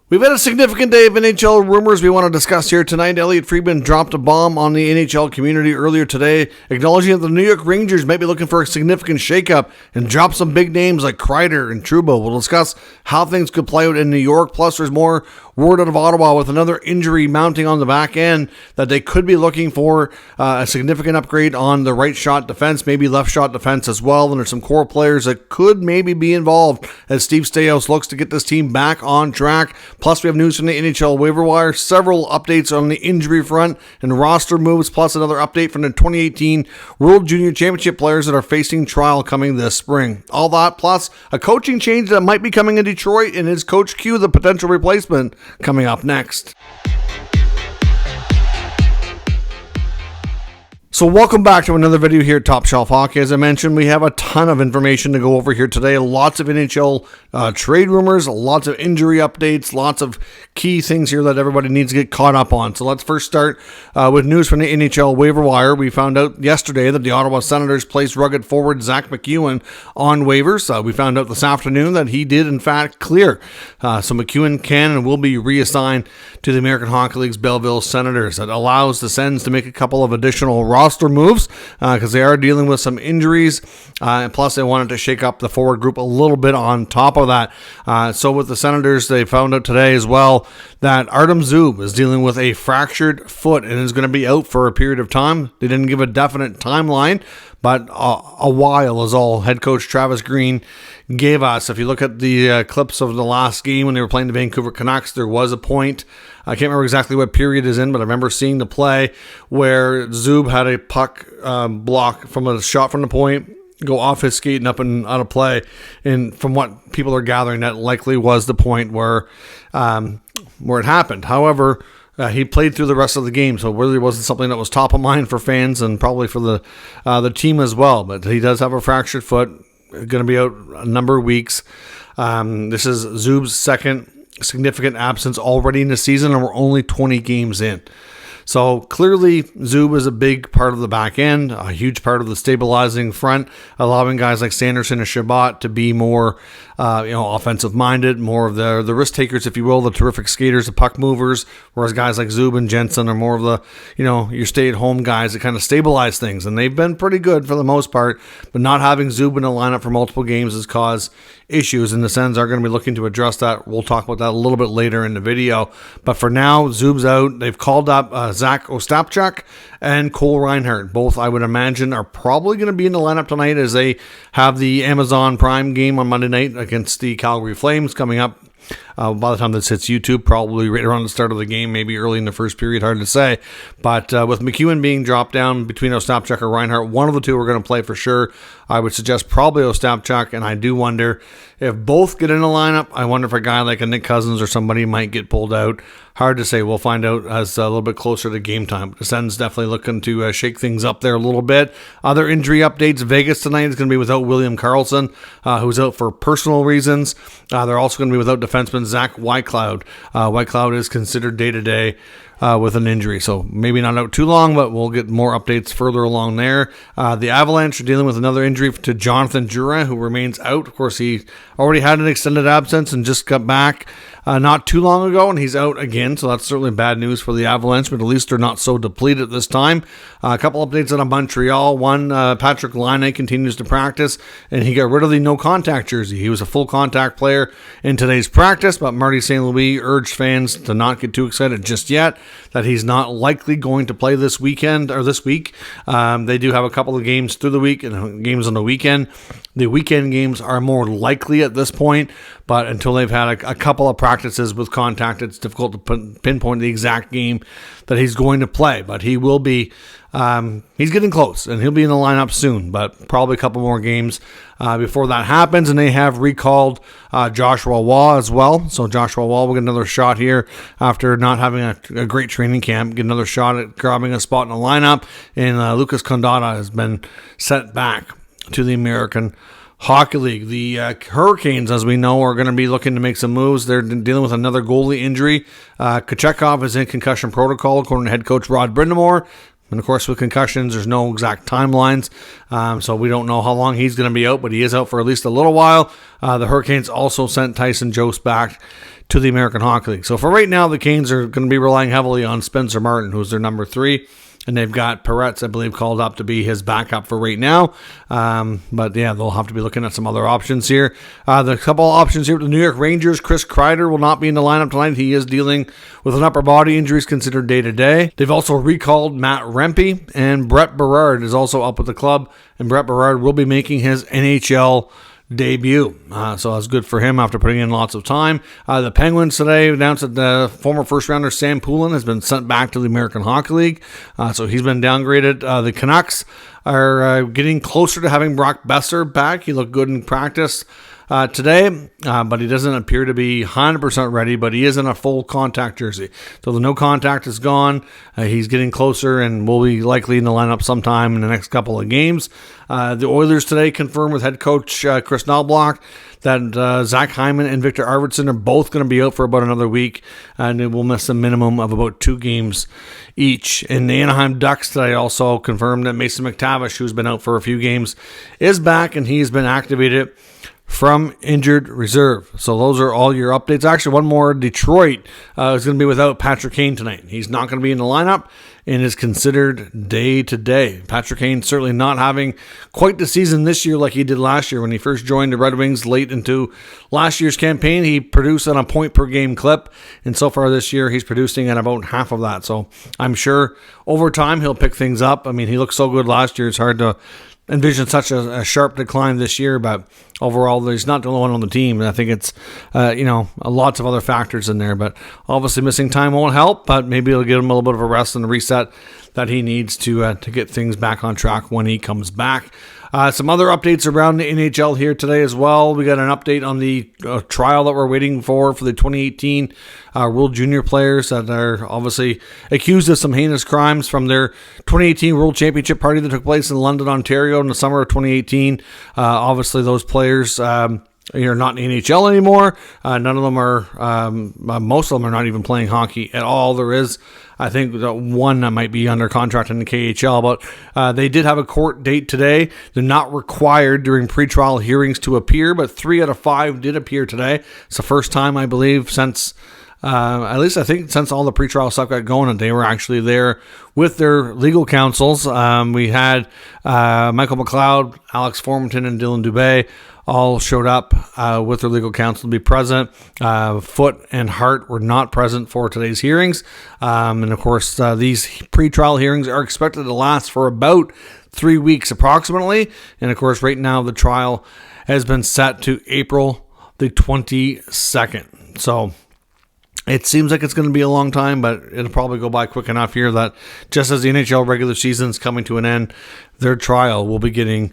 We've had a significant day of NHL rumors we want to discuss here tonight. Elliotte Friedman dropped a bomb on the NHL community earlier today, acknowledging that the New York Rangers might be looking for a significant shakeup and drop some big names like Kreider and Trouba. We'll discuss how things could play out in New York. Plus, there's more word out of Ottawa with another injury mounting on the back end that they could be looking for a significant upgrade on the right shot defense, maybe left shot defense as well. And there's some core players that could maybe be involved as Steve Staios looks to get this team back on track. Plus, we have news from the NHL waiver wire, several updates on the injury front and roster moves, plus another update from the 2018 World Junior Championship players that are facing trial coming this spring. All that, plus a coaching change that might be coming in Detroit, and is Coach Q the potential replacement, coming up next. So welcome back to another video here at Top Shelf Hockey. As I mentioned, we have a ton of information to go over here today. Lots of NHL trade rumors, lots of injury updates, lots of key things here that everybody needs to get caught up on. So let's first start with news from the NHL waiver wire. We found out yesterday that the Ottawa Senators placed rugged forward Zach MacEwen on waivers. We found out this afternoon that he did in fact clear. So MacEwen can and will be reassigned to the American Hockey League's Belleville Senators. That allows the Sens to make a couple of additional roster moves because they are dealing with some injuries, and plus they wanted to shake up the forward group a little bit on top of that. So with the Senators, they found out today as well that Artem Zub is dealing with a fractured foot and is going to be out for a period of time. They didn't give a definite timeline, but a while is all head coach Travis Green gave us. If you look at the clips of the last game when they were playing the Vancouver Canucks, there was a point, I can't remember exactly what period is in, but I remember seeing the play where Zub had a puck block from a shot from the point, go off his skate and up and out of play. And from what people are gathering, that likely was the point where it happened. However, he played through the rest of the game, so it really wasn't something that was top of mind for fans and probably for the team as well. But he does have a fractured foot, going to be out a number of weeks. This is Zub's second significant absence already in the season, and we're only 20 games in. So clearly, Zub is a big part of the back end, a huge part of the stabilizing front, allowing guys like Sanderson and Chabot to be more, offensive minded, more of the risk takers, if you will, the terrific skaters, the puck movers. Whereas guys like Zub and Jensen are more of the, your stay at home guys that kind of stabilize things, and they've been pretty good for the most part. But not having Zub in the lineup for multiple games has caused issues, and the Sens are going to be looking to address that. We'll talk about that a little bit later in the video. But for now, Zub's out. They've called up Zach Ostapchuk and Cole Reinhardt. Both, I would imagine, are probably going to be in the lineup tonight as they have the Amazon Prime game on Monday night against the Calgary Flames coming up. By the time this hits YouTube, probably right around the start of the game, maybe early in the first period, hard to say. But with MacEwen being dropped down between Ostapchuk or Reinhardt, one of the two are going to play for sure. I would suggest probably Ostapchuk, and I do wonder if both get in the lineup. I wonder if a guy like a Nick Cousins or somebody might get pulled out. Hard to say. We'll find out as a little bit closer to game time. The Sens definitely looking to shake things up there a little bit. Other injury updates. Vegas tonight is going to be without William Karlsson, who's out for personal reasons. They're also going to be without defenseman Zach Whitecloud. Whitecloud is considered day-to-day with an injury, so maybe not out too long, but we'll get more updates further along there. The Avalanche are dealing with another injury to Jonathan Drouin, who remains out. Of course, he already had an extended absence and just got back not too long ago, and he's out again, so that's certainly bad news for the Avalanche, but at least they're not so depleted this time. A couple updates out of Montreal. One, Patrick Laine continues to practice, and he got rid of the no-contact jersey. He was a full-contact player in today's practice, but Marty St. Louis urged fans to not get too excited just yet, that he's not likely going to play this weekend or this week. They do have a couple of games through the week and games on the weekend. The weekend games are more likely at this point, but until they've had a couple of practices with contact, it's difficult to pinpoint the exact game that he's going to play. But he will be, he's getting close, and he'll be in the lineup soon, but probably a couple more games before that happens. And they have recalled Joshua Waugh as well. So Joshua Waugh will get another shot here after not having a great training camp, get another shot at grabbing a spot in the lineup. And Lucas Condata has been sent back to the American Hockey League. The Hurricanes, as we know, are going to be looking to make some moves. They're dealing with another goalie injury. Kochetkov is in concussion protocol, according to head coach Rod Brindamore. And, of course, with concussions, there's no exact timelines, so we don't know how long he's going to be out, but he is out for at least a little while. The Hurricanes also sent Tyson Jost back to the American Hockey League. So for right now, the Canes are going to be relying heavily on Spencer Martin, who's their number 3. And they've got Peretz, I believe, called up to be his backup for right now. But yeah, they'll have to be looking at some other options here. The couple of options here with the New York Rangers. Chris Kreider will not be in the lineup tonight. He is dealing with an upper body injury, considered day-to-day. They've also recalled Matt Rempe, and Brett Berard is also up with the club. And Brett Berard will be making his NHL debut. So that's good for him after putting in lots of time. The Penguins today announced that the former first-rounder Sam Poulin has been sent back to the American Hockey League. So he's been downgraded. The Canucks are getting closer to having Brock Besser back. He looked good in practice today, but he doesn't appear to be 100% ready, but he is in a full contact jersey. So the no contact is gone. He's getting closer and will be likely in the lineup sometime in the next couple of games. The Oilers today confirmed with head coach Chris Knoblauch that Zach Hyman and Victor Arvidsson are both going to be out for about another week, and they will miss a minimum of about 2 games each. And the Anaheim Ducks today also confirmed that Mason McTavish, who's been out for a few games, is back, and he's been activated from injured reserve. So those are all your updates. Actually, one more. Detroit is going to be without Patrick Kane tonight. He's not going to be in the lineup and is considered day-to-day. Patrick Kane certainly not having quite the season this year like he did last year. When he first joined the Red Wings late into last year's campaign, he produced on a point-per-game clip, and so far this year, he's producing at about half of that. So I'm sure over time he'll pick things up. I mean, he looked so good last year, it's hard to envision such a sharp decline this year, but overall, he's not the only one on the team. And I think it's, lots of other factors in there, but obviously missing time won't help, but maybe it'll give him a little bit of a rest and a reset that he needs to get things back on track when he comes back. Some other updates around the NHL here today as well. We got an update on the trial that we're waiting for the 2018 World Junior players that are obviously accused of some heinous crimes from their 2018 World Championship party that took place in London, Ontario in the summer of 2018. Obviously, those players are not in the NHL anymore. None of them are, most of them are not even playing hockey at all. There is, I think, one that might be under contract in the KHL, but they did have a court date today. They're not required during pretrial hearings to appear, but 3 out of 5 did appear today. It's the first time, I believe, since at least I think since all the pretrial stuff got going, and they were actually there with their legal counsels. We had Michael McLeod, Alex Formanton, and Dylan Dubé all showed up with their legal counsel to be present. Foote and Hart were not present for today's hearings. And of course, these pretrial hearings are expected to last for about 3 weeks approximately. And of course, right now the trial has been set to April the 22nd. So it seems like it's going to be a long time, but it'll probably go by quick enough here that just as the NHL regular season is coming to an end, their trial will be getting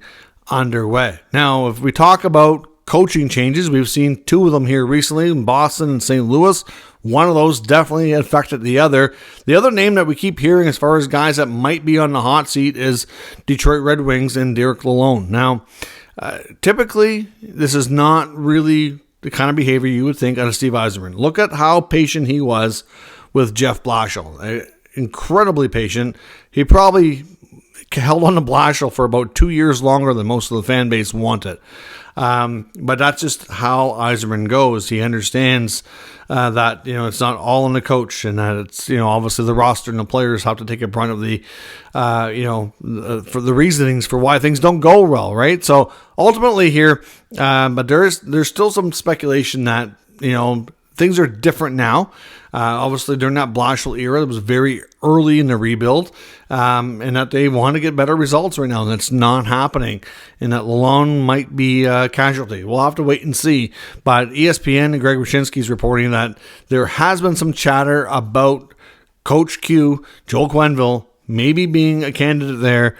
underway. Now, if we talk about coaching changes, we've seen 2 of them here recently in Boston and St. Louis. One of those definitely affected the other. The other name that we keep hearing as far as guys that might be on the hot seat is Detroit Red Wings and Derek Lalonde. Now, typically, this is not really the kind of behavior you would think out of Steve Yzerman. Look at how patient he was with Jeff Blashill. Incredibly patient. He probably held on to Blashill for about 2 years longer than most of the fan base wanted. But that's just how Yzerman goes. He understands that, it's not all on the coach, and that it's, obviously the roster and the players have to take a brunt of the, for the reasonings for why things don't go well, right? So ultimately here, but there's still some speculation that, things are different now. Obviously, during that Blashill era, it was very early in the rebuild, and that they want to get better results right now, and it's not happening, and that Lalonde might be a casualty. We'll have to wait and see, but ESPN and Greg Wyshynski is reporting that there has been some chatter about Coach Q, Joel Quenneville, maybe being a candidate there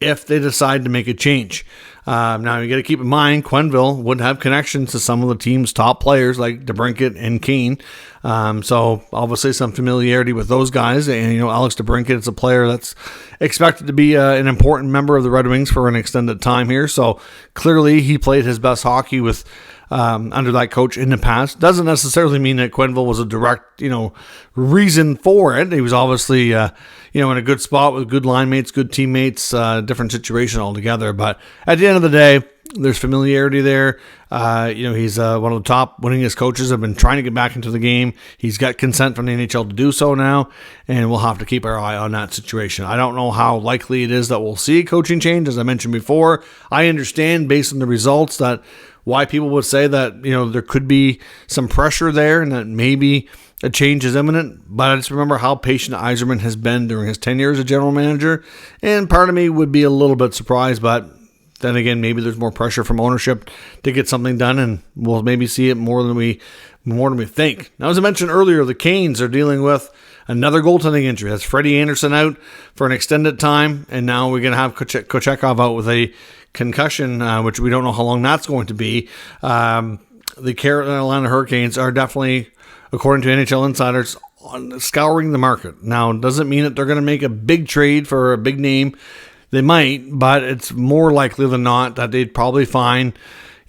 if they decide to make a change. Now, you got to keep in mind, Quenneville would have connections to some of the team's top players like DeBrincat and Kane. So, obviously, some familiarity with those guys. And, Alex DeBrincat is a player that's expected to be an important member of the Red Wings for an extended time here. So, clearly, he played his best hockey with under that coach in the past. Doesn't necessarily mean that Quenneville was a direct, reason for it. He was obviously, in a good spot with good line mates, good teammates, different situation altogether. But at the end of the day, there's familiarity there. He's one of the top winningest coaches. Have been trying to get back into the game. He's got consent from the NHL to do so now, and we'll have to keep our eye on that situation. I don't know how likely it is that we'll see a coaching change. As I mentioned before, I understand based on the results that why people would say that, there could be some pressure there and that maybe a change is imminent, but I just remember how patient Yzerman has been during his tenure as a general manager, and part of me would be a little bit surprised, but then again, maybe there's more pressure from ownership to get something done, and we'll maybe see it more than we think. Now, as I mentioned earlier, the Canes are dealing with another goaltending injury. That's Freddie Anderson out for an extended time, and now we're going to have Kochekov out with a concussion, which we don't know how long that's going to be. The Carolina Hurricanes are definitely, according to NHL insiders, scouring the market. Now, it doesn't mean that they're going to make a big trade for a big name. They might, but it's more likely than not that they'd probably find,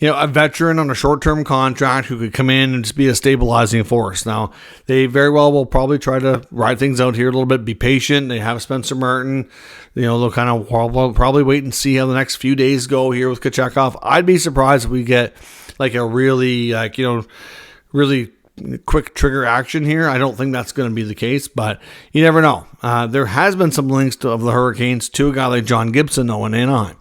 a veteran on a short-term contract who could come in and just be a stabilizing force. Now, they very well will probably try to ride things out here a little bit, be patient. They have Spencer Martin. They'll kind of probably wait and see how the next few days go here with Kochekov. I'd be surprised if we get like a really, really quick trigger action here. I don't think that's going to be the case, but you never know. There has been some links of the Hurricanes to a guy like John Gibson, though, in Anaheim.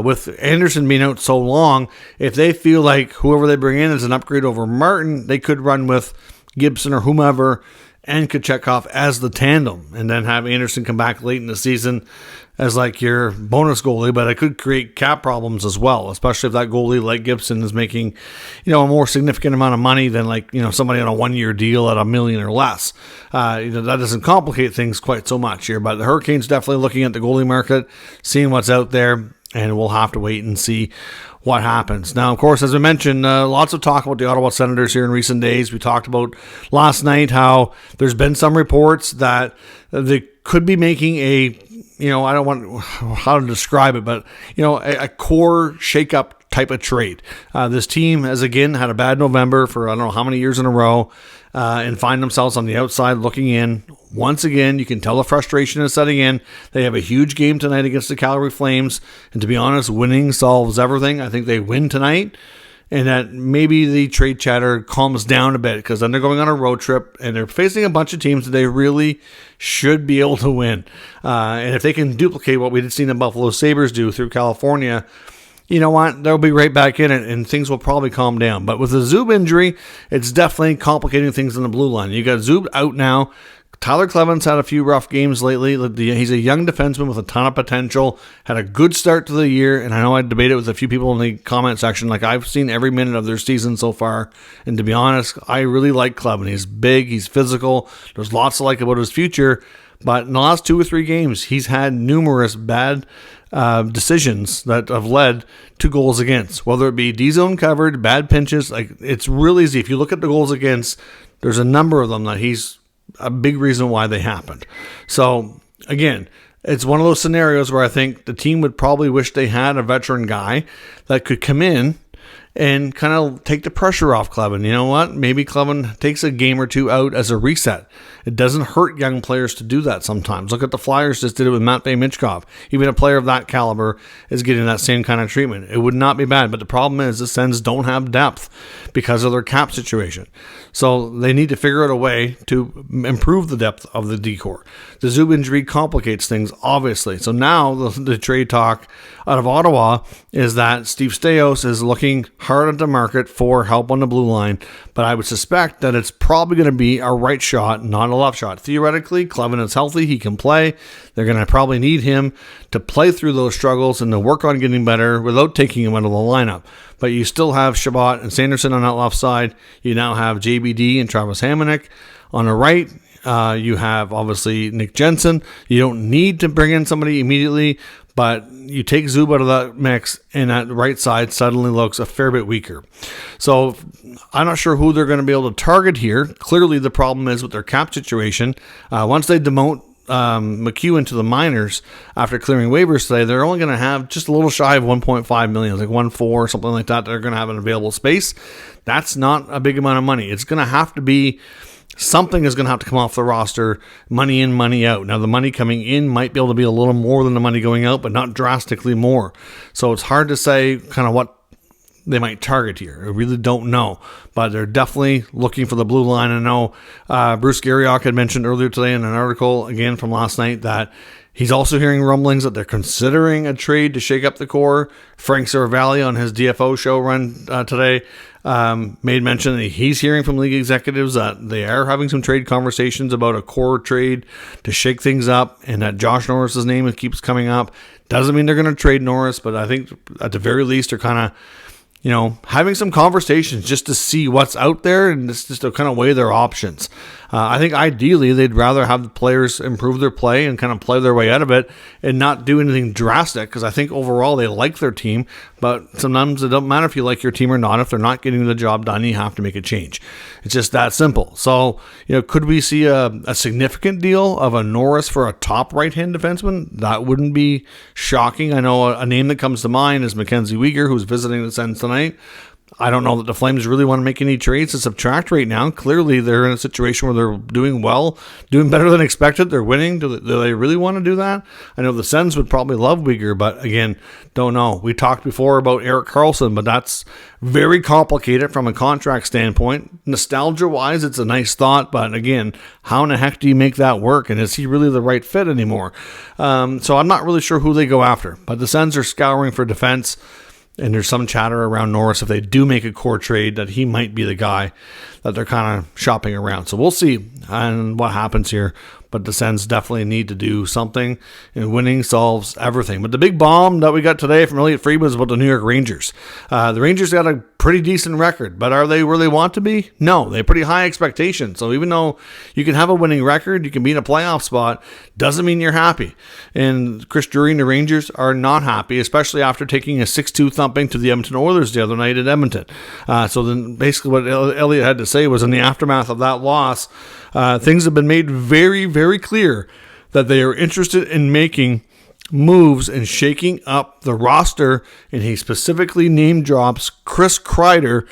With Anderson being out so long, if they feel like whoever they bring in is an upgrade over Martin, they could run with Gibson or whomever and Kochekov as the tandem, and then have Anderson come back late in the season as like your bonus goalie, but it could create cap problems as well, especially if that goalie like Gibson is making, a more significant amount of money than somebody on a 1-year deal at $1 million or less. That doesn't complicate things quite so much here, but the Hurricanes definitely looking at the goalie market, seeing what's out there, and we'll have to wait and see what happens. Now, of course, as I mentioned, lots of talk about the Ottawa Senators here in recent days. We talked about last night how there's been some reports that they could be making a, I don't want how to describe it, but, a core shakeup type of trade. This team has, again, had a bad November for I don't know how many years in a row, and find themselves on the outside looking in. Once again, you can tell the frustration is setting in. They have a huge game tonight against the Calgary Flames, and to be honest, winning solves everything. I think they win tonight, and that maybe the trade chatter calms down a bit, because then they're going on a road trip, and they're facing a bunch of teams that they really should be able to win. And if they can duplicate what we had seen the Buffalo Sabres do through California, you know what? They'll be right back in it, and things will probably calm down. But with the Zub injury, it's definitely complicating things on the blue line. You got Zub out now. Tyler Cleven's had a few rough games lately. He's a young defenseman with a ton of potential. Had a good start to the year, and I know I debated with a few people in the comment section. Like, I've seen every minute of their season so far, and to be honest, I really like Cleven. He's big, he's physical. There's lots to like about his future, but in the last 2 or 3 games, he's had numerous bad decisions that have led to goals against, whether it be D-zone covered, bad pinches. Like, it's real easy. If you look at the goals against, there's a number of them that he's a big reason why they happened. So, again, it's one of those scenarios where I think the team would probably wish they had a veteran guy that could come in and kind of take the pressure off Cleven. You know what? Maybe Cleven takes a game or two out as a reset. It doesn't hurt young players to do that sometimes. Look at the Flyers just did it with Matvei Michkov. Even a player of that caliber is getting that same kind of treatment. It would not be bad, but the problem is the Sens don't have depth because of their cap situation. So they need to figure out a way to improve the depth of the decor. The Zub injury complicates things, obviously. So now the trade talk out of Ottawa is that Steve Staios is looking hard at the market for help on the blue line, but I would suspect that it's probably going to be a right shot, not a left shot. Theoretically, Cleven is healthy. He can play. They're going to probably need him to play through those struggles and to work on getting better without taking him out of the lineup. But you still have Shabbat and Sanderson on that left side. You now have JBD and Travis Hamonic. On the right, you have obviously Nick Jensen. You don't need to bring in somebody immediately, but you take Zub out of that mix, and that right side suddenly looks a fair bit weaker. So I'm not sure who they're going to be able to target here. Clearly, the problem is with their cap situation. Once they demote MacEwen to the minors after clearing waivers today, they're only going to have just a little shy of 1.5 million, like 1.4 or something like that. They're going to have an available space. That's not a big amount of money. It's going to have to be something is going to have to come off the roster, money in, money out. Now, the money coming in might be able to be a little more than the money going out, but not drastically more. So it's hard to say kind of what they might target here. I really don't know, but they're definitely looking for the blue line. I know Bruce Garriock had mentioned earlier today in an article, again from last night, that he's also hearing rumblings that they're considering a trade to shake up the core. Frank Saravalli on his DFO show run today made mention that he's hearing from league executives that they are having some trade conversations about a core trade to shake things up, and that Josh Norris's name keeps coming up. Doesn't mean they're going to trade Norris, but I think at the very least they're kind of, having some conversations just to see what's out there and just to kind of weigh their options. I think ideally they'd rather have the players improve their play and kind of play their way out of it and not do anything drastic, because I think overall they like their team, but sometimes it doesn't matter if you like your team or not. If they're not getting the job done, you have to make a change. It's just that simple. So, could we see a significant deal of a Norris for a top right-hand defenseman? That wouldn't be shocking. I know a name that comes to mind is Mackenzie Weegar, who's visiting the Sens tonight. I don't know that the Flames really want to make any trades to subtract right now. Clearly, they're in a situation where they're doing well, doing better than expected. They're winning. Do they really want to do that? I know the Sens would probably love Weegar, but again, don't know. We talked before about Erik Karlsson, but that's very complicated from a contract standpoint. Nostalgia-wise, it's a nice thought, but again, how in the heck do you make that work? And is he really the right fit anymore? So I'm not really sure who they go after, but the Sens are scouring for defense. And there's some chatter around Norris, if they do make a core trade, that he might be the guy that they're kind of shopping around. So we'll see and what happens here. But the Sens definitely need to do something, and winning solves everything. But the big bomb that we got today from Elliot Friedman was about the New York Rangers. The Rangers got a pretty decent record, but are they where they want to be? No, they have pretty high expectations. So even though you can have a winning record, you can be in a playoff spot, doesn't mean you're happy. And Chris Drury and the Rangers are not happy, especially after taking a 6-2 thumping to the Edmonton Oilers the other night at Edmonton. So then basically what Elliot had to say was, in the aftermath of that loss, things have been made very, very clear that they are interested in making moves and shaking up the roster, and he specifically name drops Chris Kreider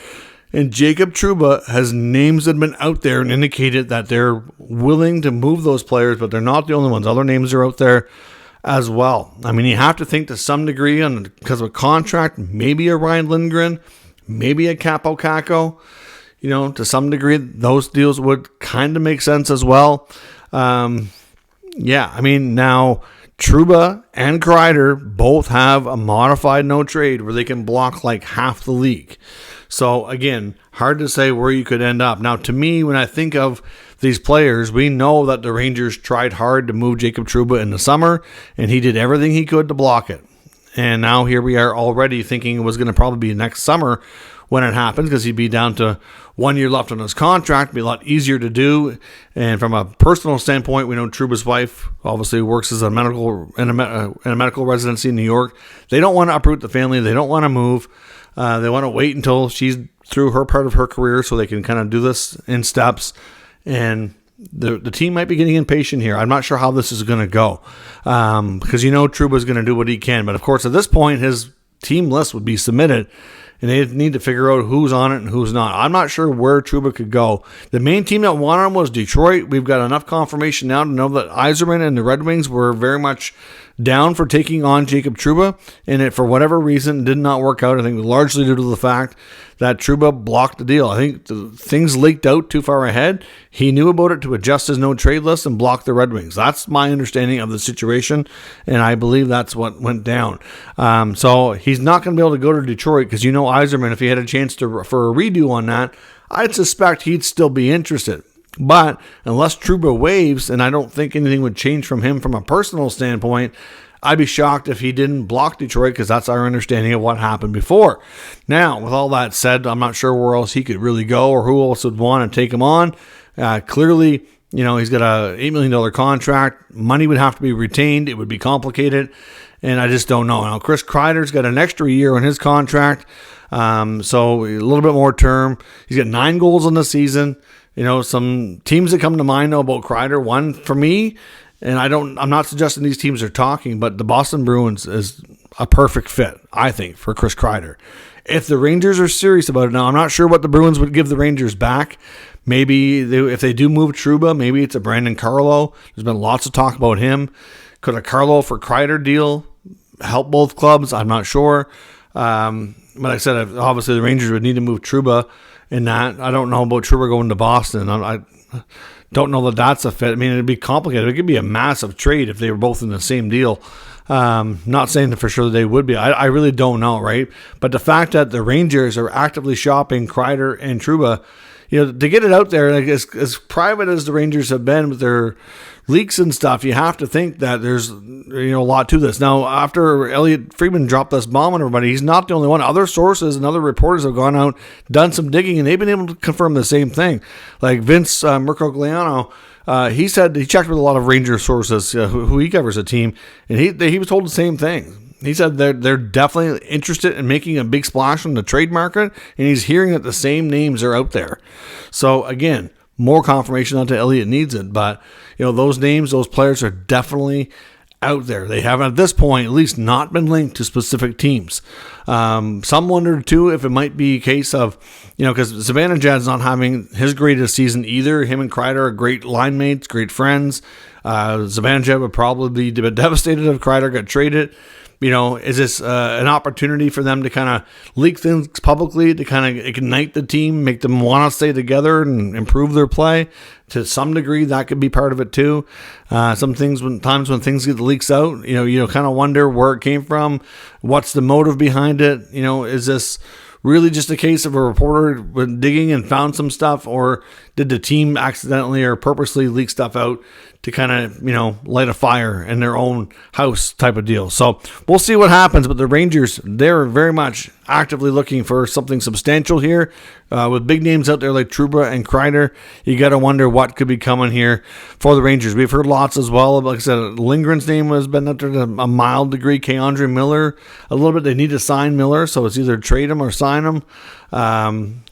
and Jacob Trouba has names that have been out there and indicated that they're willing to move those players, but they're not the only ones. Other names are out there as well. I mean, you have to think to some degree, because of a contract, maybe a Ryan Lindgren, maybe a Capo Caco. To some degree, those deals would kind of make sense as well. Now Trouba and Kreider both have a modified no trade where they can block like half the league. So again, hard to say where you could end up. Now, to me, when I think of these players, we know that the Rangers tried hard to move Jacob Trouba in the summer, and he did everything he could to block it. And now here we are already thinking it was going to probably be next summer when it happens, because he'd be down to 1 year left on his contract. It'd be a lot easier to do. And from a personal standpoint, we know Trouba's wife obviously works as a medical in a medical residency in New York. They don't want to uproot the family. They don't want to move. They want to wait until she's through her part of her career so they can kind of do this in steps. And the team might be getting impatient here. I'm not sure how this is going to go, because Trouba's going to do what he can. But of course, at this point, his team list would be submitted, and they need to figure out who's on it and who's not. I'm not sure where Trouba could go. The main team that wanted him was Detroit. We've got enough confirmation now to know that Yzerman and the Red Wings were very much down for taking on Jacob Trouba, and it, for whatever reason, did not work out. I think largely due to the fact that Trouba blocked the deal. I think things leaked out too far ahead. He knew about it to adjust his no-trade list and block the Red Wings. That's my understanding of the situation, and I believe that's what went down. So he's not going to be able to go to Detroit, because Yzerman, if he had a chance for a redo on that, I'd suspect he'd still be interested. But unless Trouba waives, and I don't think anything would change from him from a personal standpoint, I'd be shocked if he didn't block Detroit, because that's our understanding of what happened before. Now, with all that said, I'm not sure where else he could really go or who else would want to take him on. Clearly, he's got a $8 million contract. Money would have to be retained. It would be complicated, and I just don't know. Now, Chris Kreider's got an extra year on his contract, so a little bit more term. He's got 9 goals on the season. Some teams that come to mind know about Kreider. One, for me, and I'm not suggesting these teams are talking, but the Boston Bruins is a perfect fit, I think, for Chris Kreider. If the Rangers are serious about it, now I'm not sure what the Bruins would give the Rangers back. Maybe if they do move Trouba, maybe it's a Brandon Carlo. There's been lots of talk about him. Could a Carlo for Kreider deal help both clubs? I'm not sure. But like I said, obviously the Rangers would need to move Trouba in that. I don't know about Trouba going to Boston. I don't know that that's a fit. I mean, it'd be complicated. It could be a massive trade if they were both in the same deal. Not saying that for sure that they would be. I really don't know, right? But the fact that the Rangers are actively shopping Kreider and Trouba, to get it out there, like as private as the Rangers have been with their leaks and stuff, you have to think that there's a lot to this. Now, after Elliot Friedman dropped this bomb on everybody, he's not the only one. Other sources and other reporters have gone out, done some digging, and they've been able to confirm the same thing. Like Vince Mercogliano, he said he checked with a lot of Ranger sources who he covers the team, and he was told the same thing. He said they're definitely interested in making a big splash on the trade market, and he's hearing that the same names are out there. So again, more confirmation onto Elliott needs it, but those names, those players are definitely out there. They haven't at this point at least not been linked to specific teams. Some wondered too if it might be a case of, because Zibanejad's not having his greatest season either. Him and Kreider are great line mates, great friends. Zibanejad would probably be devastated if Kreider got traded. Is this an opportunity for them to kind of leak things publicly to kind of ignite the team, make them want to stay together and improve their play? To some degree, that could be part of it too. Times when things get leaks out, you kind of wonder where it came from. What's the motive behind it? Is this really just a case of a reporter digging and found some stuff, or did the team accidentally or purposely leak stuff out to kind of, light a fire in their own house type of deal? So we'll see what happens, but the Rangers, they're very much actively looking for something substantial here. With big names out there like Trouba and Kreider, you got to wonder what could be coming here for the Rangers. We've heard lots as well. Like I said, Lindgren's name has been up there to a mild degree. Keandre Miller, a little bit. They need to sign Miller, so it's either trade him or sign him.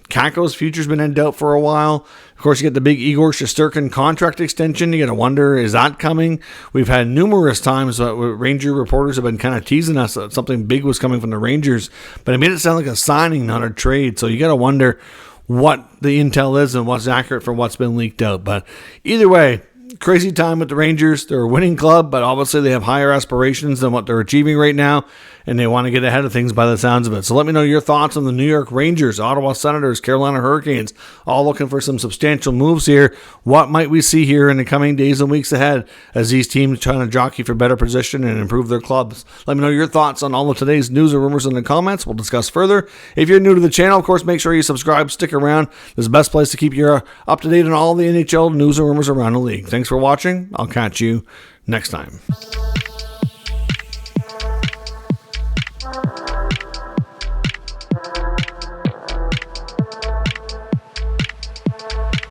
Kakko's future's been in doubt for a while. Of course, you get the big Igor Shesterkin contract extension. You got to wonder, is that coming? We've had numerous times Ranger reporters have been kind of teasing us that something big was coming from the Rangers, but it made it sound like a signing, not a trade. So you got to wonder what the intel is and what's accurate for what's been leaked out. But either way, crazy time with the Rangers. They're a winning club, but obviously they have higher aspirations than what they're achieving right now, and they want to get ahead of things by the sounds of it. So let me know your thoughts on the New York Rangers, Ottawa Senators, Carolina Hurricanes, all looking for some substantial moves here. What might we see here in the coming days and weeks ahead as these teams trying to jockey for better position and improve their clubs? Let me know your thoughts on all of today's news or rumors in the comments. We'll discuss further. If you're new to the channel, of course, make sure you subscribe, stick around. This is the best place to keep you up to date on all the NHL news and rumors around the league. Thanks for watching. I'll catch you next time.